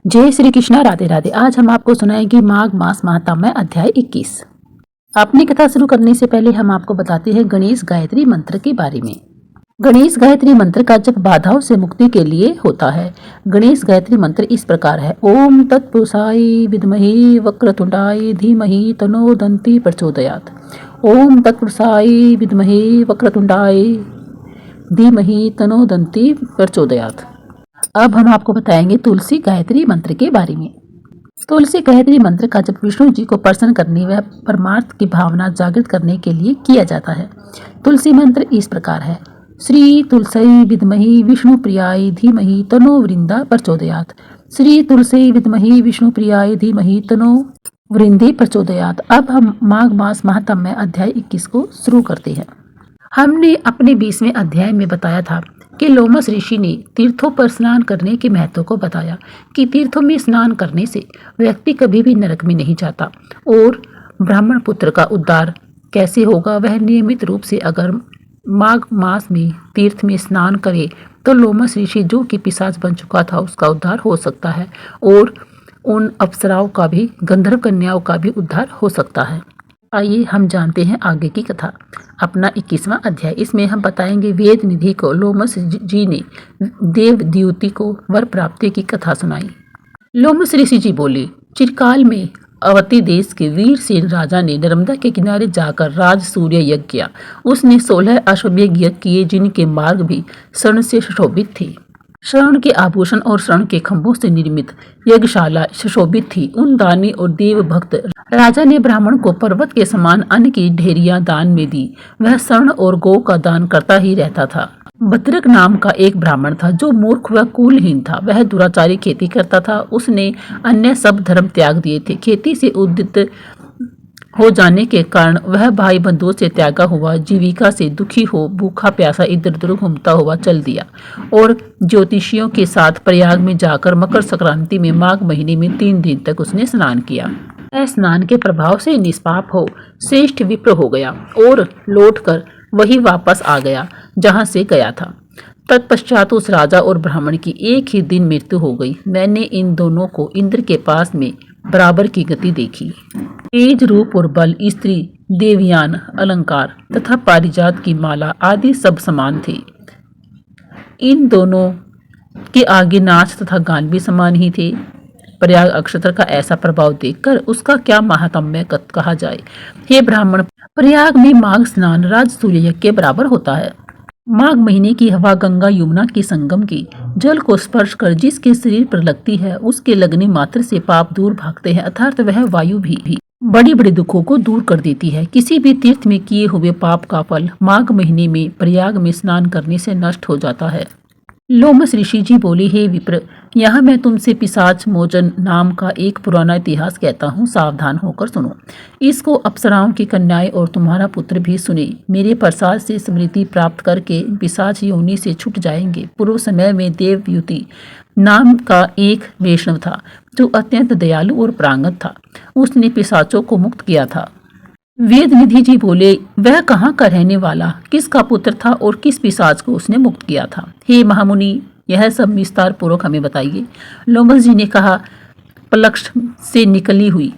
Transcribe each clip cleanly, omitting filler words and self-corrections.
जय श्री कृष्णा, राधे राधे। आज हम आपको सुनाएंगे माघ मास महात्म्य अध्याय 21। अपनी कथा शुरू करने से पहले हम आपको बताते हैं गणेश गायत्री मंत्र के बारे में। गणेश गायत्री मंत्र का जप बाधाओं से मुक्ति के लिए होता है। गणेश गायत्री मंत्र इस प्रकार है। ओम तत्पुरुषाय विद्महे वक्रतुंडाय धीमहि तन्नो दन्ति प्रचोदयात्। ओम तत्पुरुषाय विद्महे वक्रतुंडाय धीमहि तन्नो दन्ति प्रचोदयात्। अब हम आपको बताएंगे तुलसी गायत्री मंत्र के बारे में। तुलसी गायत्री मंत्र का जप विष्णु जी को प्रसन्न करने व परमार्थ की भावना जागृत करने के लिए किया जाता है। तुलसी मंत्र इस प्रकार है। श्री तुलसी विद्महि विष्णु प्रियाय धीमहि तन्नो वृंदा प्रचोदयात्। श्री तुलसी विद्महि विष्णु प्रियाय धीमहि तन्नो वृंदे प्रचोदयात्। अब हम माघ मास महात्म्य अध्याय 21 को शुरू करते हैं। हमने अपने 20वें अध्याय में बताया था कि लोमस ऋषि ने तीर्थों पर स्नान करने के महत्व को बताया कि तीर्थों में स्नान करने से व्यक्ति कभी भी नरक में नहीं जाता और ब्राह्मण पुत्र का उद्धार कैसे होगा। वह नियमित रूप से अगर माघ मास में तीर्थ में स्नान करे तो लोमस ऋषि जो कि पिशाच बन चुका था उसका उद्धार हो सकता है और उन अप्सराओं का भी, गंधर्व कन्याओं का भी उद्धार हो सकता है। आइए हम जानते हैं आगे की कथा। अपना 21वां अध्याय, इसमें हम बताएंगे वेद निधि को लोमस जी ने देव द्युति को वर प्राप्ति की कथा सुनाई। लोमस ऋषि जी बोले, चिरकाल में अवती देश के वीरसेन राजा ने नर्मदा के किनारे जाकर राज सूर्य यज्ञ किया। उसने 16 अश्वमेध यज्ञ किए जिनके मार्ग भी स्वर्ण से सुशोभित थे। स्वर्ण के आभूषण और स्वर्ण के खंभों से निर्मित यज्ञशाला सुशोभित थी। उन दानी और देव भक्त राजा ने ब्राह्मण को पर्वत के समान अन्न की ढेरियां दान में दी। वह स्वर्ण और गौ का दान करता ही रहता था। भद्रक नाम का एक ब्राह्मण था जो मूर्ख व कुलहीन था। वह दुराचारी खेती करता था। उसने अन्य सब धर्म त्याग दिए थे। खेती से उद्यत हो जाने के कारण वह भाई बंधुओं से त्यागा हुआ, जीविका से दुखी हो भूखा प्यासा इधर उधर घूमता हुआ चल दिया और ज्योतिषियों के साथ प्रयाग में जाकर मकर संक्रांति में माघ महीने में 3 दिन तक उसने स्नान किया। स्नान के प्रभाव से निष्पाप हो श्रेष्ठ विप्र हो गया और लौटकर वही वापस आ गया जहां से गया था। तत्पश्चात उस राजा और ब्राह्मण की एक ही दिन मृत्यु हो गई। मैंने इन दोनों को इंद्र के पास में बराबर की गति देखी। तेज, रूप और बल, स्त्री, देवयान, अलंकार तथा पारिजात की माला आदि सब समान थे। इन दोनों के आगे नाच तथा गान भी समान ही थे। प्रयाग अक्षत्र का ऐसा प्रभाव देखकर उसका क्या महात्म्य कहा जाए। हे ब्राह्मण, प्रयाग में माघ स्नान राज सूर्य यज्ञ के बराबर होता है। माघ महीने की हवा गंगा यमुना के संगम के जल को स्पर्श कर जिसके शरीर पर लगती है उसके लगने मात्र से पाप दूर भागते हैं, अर्थात वह वायु भी बड़ी बड़ी दुखों को दूर कर देती है। किसी भी तीर्थ में किए हुए पाप का फल माघ महीने में प्रयाग में स्नान करने से नष्ट हो जाता है। लोमस ऋषि जी बोले, हे विप्र, यहाँ मैं तुमसे पिशाच मोचन नाम का एक पुराना इतिहास कहता हूँ, सावधान होकर सुनो। इसको अप्सराओं की कन्याएं और तुम्हारा पुत्र भी सुने। मेरे प्रसाद से स्मृति प्राप्त करके पिशाच योनि से छूट जाएंगे। पूर्व समय में देवयुति नाम का एक वैष्णव था जो अत्यंत दयालु और प्रांगत था। उसने पिशाचों को मुक्त किया था। वेद निधि जी बोले, वह कहाँ का रहने वाला, किसका पुत्र था और किस पिशाच को उसने मुक्त किया था। हे महामुनि, यह सब विस्तार पूर्वक हमें बताइए। लोमस जी ने कहा, पलक्ष से निकली हुई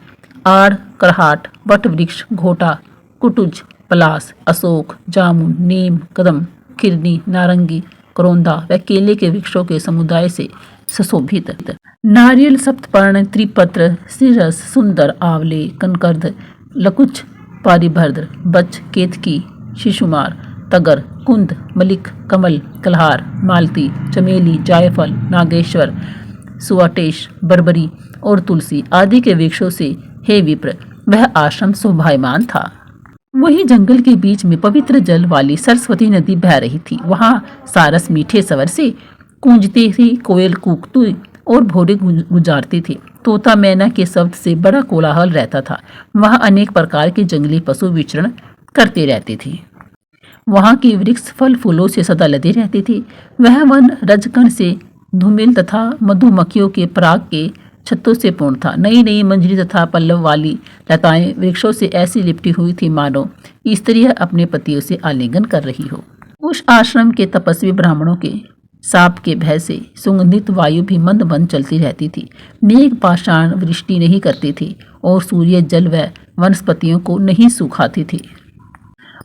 आड़, करहाट, वट वृक्ष, घोटा, कुटुज, पलास, अशोक, जामुन, नीम, कदम, खिरनी, नारंगी, करौंदा व केले के वृक्षों के समुदाय से सुशोभित नारियल, सप्तपर्ण, त्रिपत्र, सिरस, सुंदर, आंवले, कनकर्द, लकुच, पारिभद्र, बच, केतकी, शिशुमार, तगर, कुंद, मलिक, कमल, कलहार, मालती, चमेली, जायफल, नागेश्वर, सुवाटेश, बरबरी और तुलसी आदि के वृक्षों से हे विप्र वह आश्रम शोभायमान था। वही जंगल के बीच में पवित्र जल वाली सरस्वती नदी बह रही थी। वहाँ सारस मीठे स्वर से गूंजती थी, कोयल कूकती और भोरे गुजारते थे। तोता मैना के शब्द से बड़ा कोलाहल रहता था। वहाँ अनेक प्रकार के जंगली पशु विचरण करते रहते थे। वहाँ के वृक्ष फल फूलों से सदा लदे रहते थे। वह वन रजकण से धूमिल तथा मधुमक्खियों के पराग के छत्तों से पूर्ण था। नई नई मंजरी तथा पल्लव वाली लताएं वृक्षों से ऐसी लिपटी हुई थी मानो स्त्रियां अपने पतियों से आलिंगन कर रही हो। उस आश्रम के तपस्वी ब्राह्मणों के सांप के भय से सुगंधित वायु भी मंद मंद चलती रहती थी। मेघ पाषाण वृष्टि नहीं करती थी और सूर्य जल व वनस्पतियों को नहीं सुखाती थी।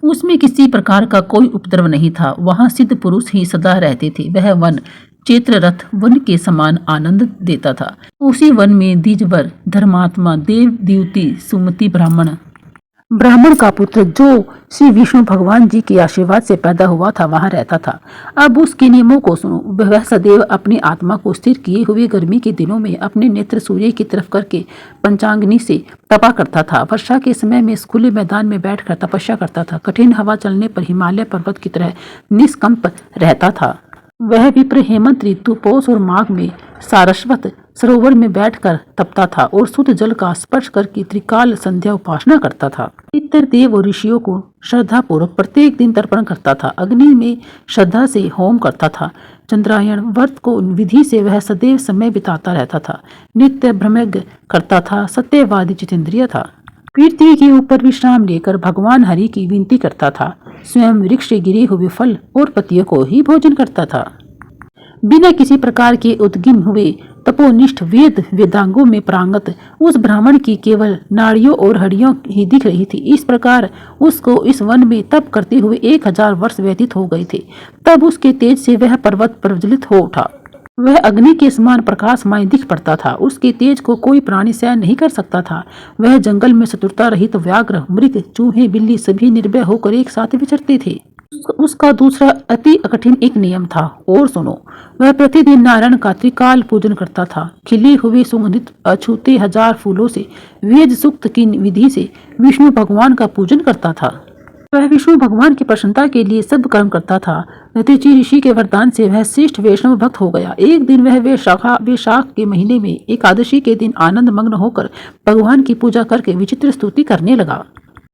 उसमें किसी प्रकार का कोई उपद्रव नहीं था। वहां सिद्ध पुरुष ही सदा रहते थे। वह वन चित्ररथ वन के समान आनंद देता था। उसी वन में द्विजवर धर्मात्मा देव द्युति सुमति ब्राह्मण का पुत्र जो श्री विष्णु भगवान जी के आशीर्वाद से पैदा हुआ था वहां रहता था। अब उसके नियमों को सुनो। वह सदैव अपनी आत्मा को स्थिर किए हुए गर्मी के दिनों में अपने नेत्र सूर्य की तरफ करके पंचांगनी से तपा करता था। वर्षा के समय में खुले मैदान में बैठकर तपस्या करता था। कठिन हवा चलने पर हिमालय पर्वत की तरह निष्कंप रहता था। वह विप्र हेमंत ऋतु पौष और माघ में सारस्वत सरोवर में बैठकर तपता था और शुद्ध जल का स्पर्श करके त्रिकाल संध्या उपासना करता था। पितर देव और ऋषियों को श्रद्धा पूर्वक प्रत्येक दिन तर्पण करता था। अग्नि में श्रद्धा से होम करता था। चंद्रायण व्रत को विधि से वह सदैव समय बिताता रहता था। नित्य ब्रह्मज्ञ करता था। सत्यवादी जितेंद्रिय था। पृथ्वी के ऊपर विश्राम लेकर भगवान हरि की विनती करता था। स्वयं वृक्ष से गिरे हुए फल और पत्तियों को ही भोजन करता था। बिना किसी प्रकार के उद्गिम हुए तपोनिष्ठ वेदांगों में प्रांगत उस ब्राह्मण की केवल नाड़ियों और हड्डियां ही दिख रही थी। इस प्रकार उसको इस वन में तप करते हुए 1000 वर्ष व्यतीत हो गए थे। तब उसके तेज से वह पर्वत प्रज्वलित हो उठा। वह अग्नि के समान प्रकाशमय दिख पड़ता था। उसके तेज को कोई प्राणी सहन नहीं कर सकता था। वह जंगल में चतुरता रहित व्याघ्र मृग चूहे बिल्ली सभी निर्भय होकर एक साथ विचरते थे। उसका दूसरा अति कठिन एक नियम था और सुनो। वह प्रतिदिन नारायण का त्रिकाल पूजन करता था। खिले हुए सुगंधित अछूते 1000 फूलों से वेद सूक्त की विधि से विष्णु भगवान का पूजन करता था। वह विष्णु भगवान की प्रसन्नता के लिए सब कर्म करता था। नतीजी ऋषि के वरदान से वह श्रेष्ठ वैष्णव भक्त हो गया। एक दिन वह वैशाख के महीने में एकादशी के दिन आनंद मग्न होकर भगवान की पूजा करके विचित्र स्तुति करने लगा।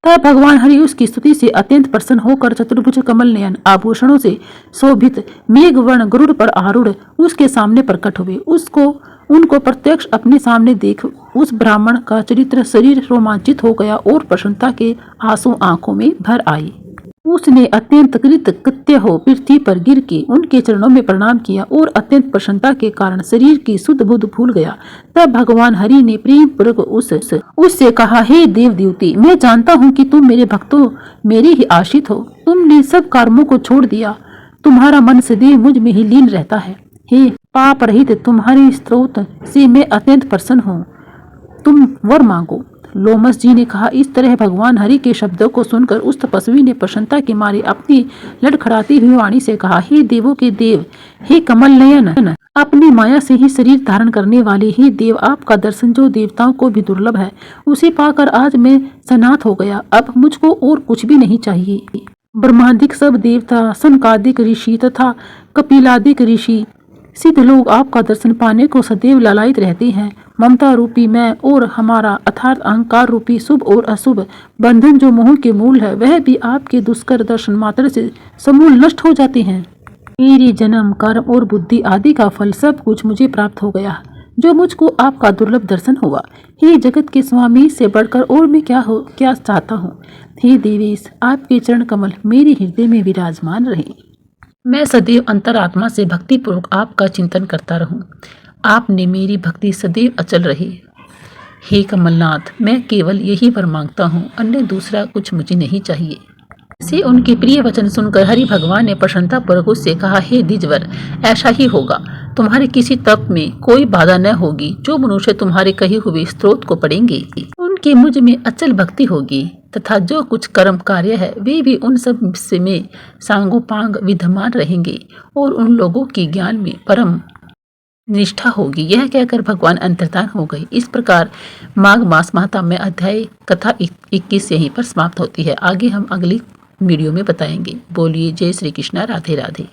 तब भगवान हरि उसकी स्तुति से अत्यंत प्रसन्न होकर चतुर्भुज कमल नयन आभूषणों से शोभित मेघवर्ण गरुड़ पर आरूढ़ उसके सामने प्रकट हुए। उनको प्रत्यक्ष अपने सामने देख उस ब्राह्मण का चरित्र शरीर रोमांचित हो गया और प्रसन्नता के आंसू आंखों में भर आई। उसने अत्यंत कृतकृत्य हो पृथ्वी पर गिर के उनके चरणों में प्रणाम किया और अत्यंत प्रसन्नता के कारण शरीर की शुद्ध बुद्ध भूल गया। तब भगवान हरि ने प्रेम पूर्वक उससे कहा, हे देव द्युति, मैं जानता हूँ कि तुम मेरे भक्तों मेरे ही आश्रित हो। तुमने सब कर्मों को छोड़ दिया। तुम्हारा मन सदैव मुझ में ही लीन रहता है। हे पाप रहित तुम्हारे स्त्रोत से मैं अत्यंत प्रसन्न हूँ। तुम वर मांगो। लोमस जी ने कहा। इस तरह भगवान हरि के शब्दों को सुनकर उस तपस्वी ने प्रसन्नता के मारे अपनी लड़खड़ाती हुई वाणी से कहा, हे देवों के देव, हे कमल नयन, अपनी माया से ही शरीर धारण करने वाले हे देव, आपका दर्शन जो देवताओं को भी दुर्लभ है, उसे पाकर आज मैं सनाथ हो गया। अब मुझको और कुछ भी नहीं चाहिए। ब्रह्मादिक सब देवता, सनकादिक ऋषि तथा कपिलादिक ऋषि सिद्ध लोग आपका दर्शन पाने को सदैव लालायित रहते हैं। ममता रूपी मैं और हमारा अर्थात अहंकार रूपी शुभ और अशुभ बंधन जो मोह के मूल है, वह भी आपके दुष्कर दर्शन मात्र से समूल नष्ट हो जाते हैं। मेरी जन्म कर्म और बुद्धि आदि का फल सब कुछ मुझे प्राप्त हो गया, जो मुझको आपका दुर्लभ दर्शन हुआ। हे जगत के स्वामी, से बढ़कर और मैं क्या चाहता हूँ। हे देवेश, आपके चरण कमल मेरे हृदय में विराजमान रहे। मैं सदैव अंतरात्मा से भक्ति पूर्वक आपका चिंतन करता रहूं। आपने मेरी भक्ति सदैव अचल रही। हे कमलनाथ, मैं केवल यही वर मांगता हूँ, अन्य दूसरा कुछ मुझे नहीं चाहिए। से उनके प्रिय वचन सुनकर हरि भगवान ने प्रसन्नता पूर्वक उससे कहा, हे द्विजवर, ऐसा ही होगा। तुम्हारे किसी तप में कोई बाधा न होगी। जो मनुष्य तुम्हारे कहे हुए स्त्रोत को पढ़ेंगे उनकी मुझ में अचल भक्ति होगी तथा जो कुछ कर्म कार्य है वे भी उन सब में सांगोपांग विद्यमान रहेंगे और उन लोगों की ज्ञान में परम निष्ठा होगी। यह कहकर भगवान अंतर्धान हो गए। इस प्रकार माघ मास महात्म्य अध्याय कथा 21 यहीं पर समाप्त होती है। आगे हम अगली वीडियो में बताएंगे। बोलिए जय श्री कृष्णा, राधे राधे।